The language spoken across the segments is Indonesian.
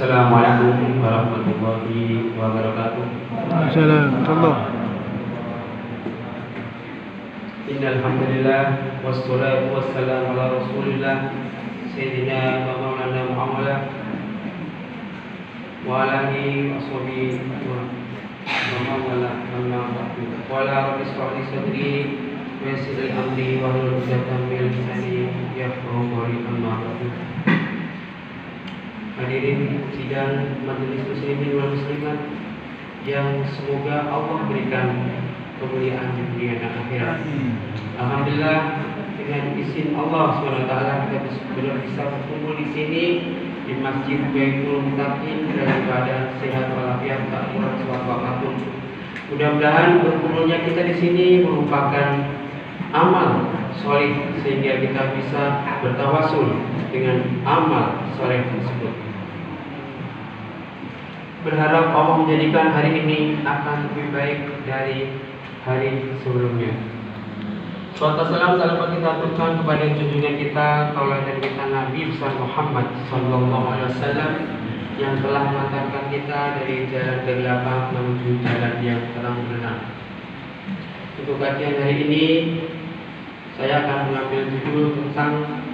Assalamualaikum warahmatullahi wabarakatuh. Assalamualaikum. Innal hamdalillah wassalatu wassalamu ala Rasulillah sayyidina wa maulana Muhammad wa ala alihi washabihi wa maulana wa ala rabbi shrah li sadri wa yassir li amri wa hlul 'uqdatam min lisani yafqahu qawli. Amma ba'du. Hadirin sidang majelis muslimin wal muslimat yang semoga Allah berikan kemuliaan di dunia dan akhirat. Alhamdulillah, dengan izin Allah SWT kita sudah bisa berkumpul di sini di Masjid Baitul Muttaqin dalam keadaan sehat walafiat, tak kurang suatu apapun. Mudah-mudahan berkumpulnya kita di sini merupakan amal soleh sehingga kita bisa bertawasul dengan amal soleh tersebut. Berharap Allah menjadikan hari ini akan lebih baik dari hari sebelumnya. Suatu salam kita aturkan kepada junjungan kita, tauladan kita Nabi besar Muhammad sallallahu alaihi wasallam yang telah mengantarkan kita dari jalan kegelapan menuju jalan yang terang benderang. Untuk kajian hari ini saya akan mengambil judul tentang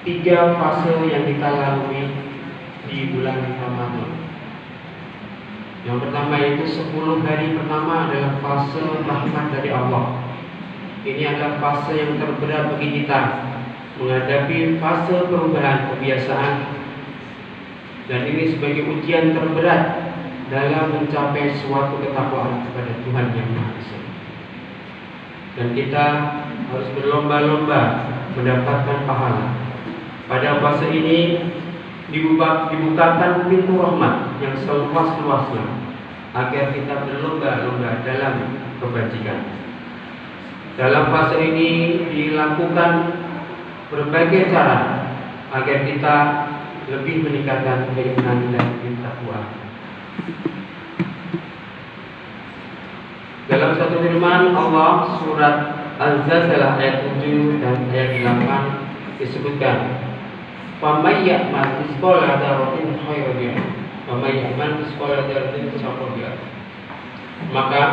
3 fase yang kita lalui di bulan Ramadan. Yang pertama yaitu 10 hari pertama adalah fase rahmat dari Allah. Ini adalah fase yang terberat bagi kita menghadapi fase perubahan kebiasaan, dan ini sebagai ujian terberat dalam mencapai suatu ketakwaan kepada Tuhan yang Maha Esa. Dan kita harus berlomba-lomba mendapatkan pahala. Pada fase ini dibukakan pintu rahmat yang seluas-luasnya agar kita berlomba-lomba dalam kebajikan. Dalam fase ini dilakukan berbagai cara agar kita lebih meningkatkan keimanan dan takwa. Dalam satu firman Allah surat Al-Zalzalah ayat 7 dan ayat 8 disebutkan, "Faman ya'mal mithqala dzarratin khairan yarah, wa may ya'mal mithqala dzarratin syarran yarah." Maka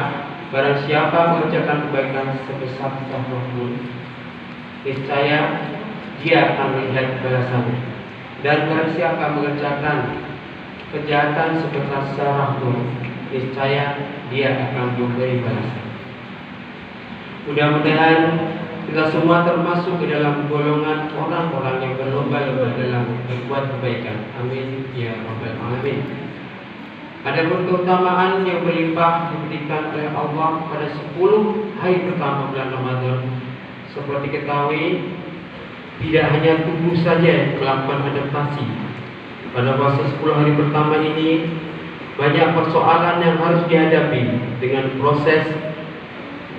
barang siapa mengerjakan kebaikan sebesar zarah pun, niscaya dia akan melihat balasannya. Dan barang siapa mengerjakan kejahatan sebesar zarah pun, niscaya dia akan memberi balasan. Mudah-mudahan kita semua termasuk ke dalam golongan orang-orang yang berlomba-lomba dalam berbuat kebaikan. Amin ya rabbal alamin. Adapun keutamaan yang berlimpah diberikan oleh Allah pada 10 hari pertama bulan Ramadan, seperti ketahui, tidak hanya tubuh saja yang melakukan adaptasi. Pada fase 10 hari pertama ini banyak persoalan yang harus dihadapi dengan proses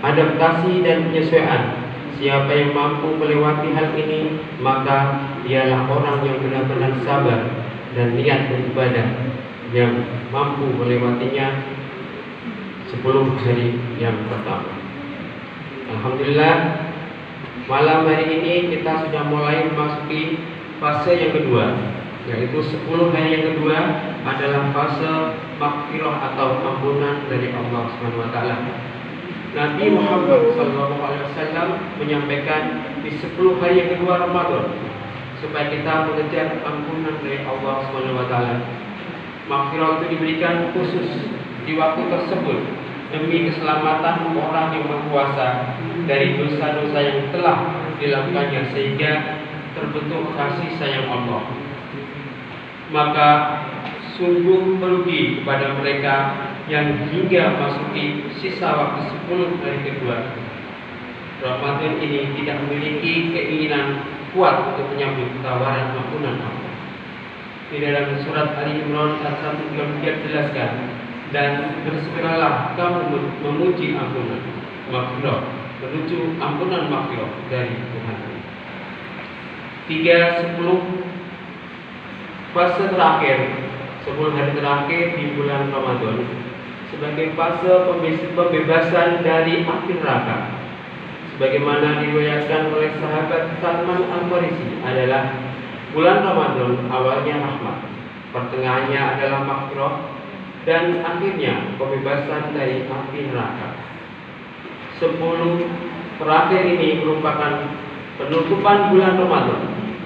adaptasi dan penyesuaian. Siapa yang mampu melewati hal ini, maka dialah orang yang benar-benar sabar dan niat beribadah, yang mampu melewatinya 10 hari yang pertama. Alhamdulillah, malam hari ini kita sudah mulai memasuki fase yang kedua, yaitu 10 hari yang kedua adalah fase maghfirah atau ampunan dari Allah Subhanahu wa taala. Nabi Muhammad SAW menyampaikan di 10 hari yang kedua Ramadan supaya kita mengejar ampunan dari Allah SWT. Maghfirah itu diberikan khusus di waktu tersebut demi keselamatan orang yang berpuasa dari dosa-dosa yang telah dilakukannya, sehingga terbentuk kasih sayang Allah. Maka sungguh merugi kepada mereka yang hingga masuki sisa waktu 10 hari kedua Ramadan ini tidak memiliki keinginan kuat untuk menyambut tawaran ampunan Allah. Di dalam surat Ali Imran ayat 133 jelaskan, dan bersegeralah kamu memuji ampunan maghfirah, menuju ampunan maghfirah dari Tuhan. 10 fase terakhir, 10 hari terakhir di bulan Ramadan sebagai fase pembebasan dari api neraka. Sebagaimana diriwayatkan oleh sahabat Salman Al-Farisi adalah bulan Ramadan awalnya rahmat, pertengahannya adalah maghfirah, dan akhirnya pembebasan dari api neraka. 10 terakhir ini merupakan penutupan bulan Ramadan,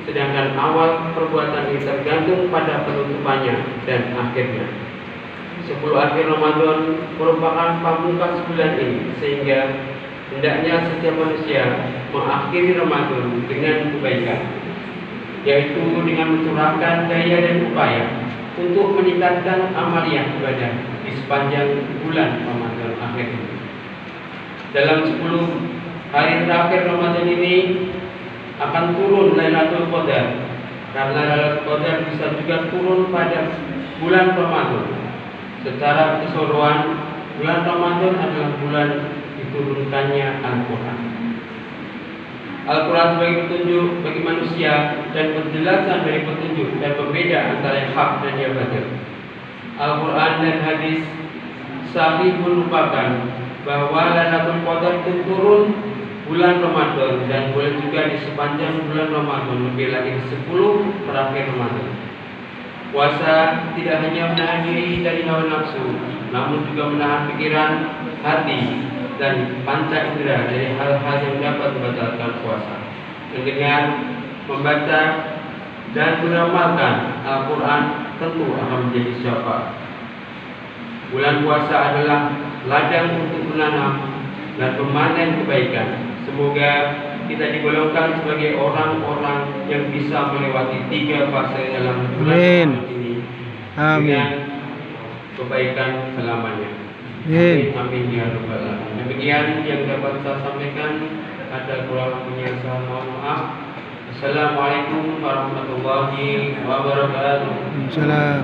sedangkan awal perbuatan ini tergantung pada penutupannya dan akhirnya. 10 akhir Ramadan merupakan pamungkas bulan ini, sehingga hendaknya setiap manusia mengakhiri Ramadan dengan kebaikan, yaitu dengan mencurahkan daya dan upaya untuk meningkatkan amaliyah ibadah di sepanjang bulan Ramadan akhir ini. Dalam 10 hari terakhir Ramadan ini akan turun Lailatul Qadar, karena Lailatul Qadar bisa juga turun pada bulan Ramadan. Secara keseluruhan, bulan Ramadan adalah bulan diturunkannya Al-Quran. Al-Quran sebagai petunjuk bagi manusia dan penjelasan dari petunjuk dan pembeda antara yang hak dan yang batil. Al-Quran dan hadis sahih merupakan bahwa Lailatul Qadar itu turun bulan Ramadan dan boleh juga di sepanjang bulan Ramadan, lebih lagi 10 terakhir Ramadan. Puasa tidak hanya menahan diri dari hawa nafsu, namun juga menahan pikiran, hati, dan panca indera dari hal-hal yang dapat membatalkan puasa. Dengan membaca dan mengamalkan Al-Quran tentu akan menjadi syafaat. Bulan puasa adalah ladang untuk menanam dan memanen kebaikan. Semoga kita digolongkan sebagai orang-orang yang bisa melewati 3 fase dalam bulan Amin. ini Amin. dengan kebaikan selamanya. Amin. Amin ya rabbal alamin. Demikian yang dapat saya sampaikan. Ada kurang lebihnya saya mohon maaf. Assalamualaikum warahmatullahi wabarakatuh. Salam.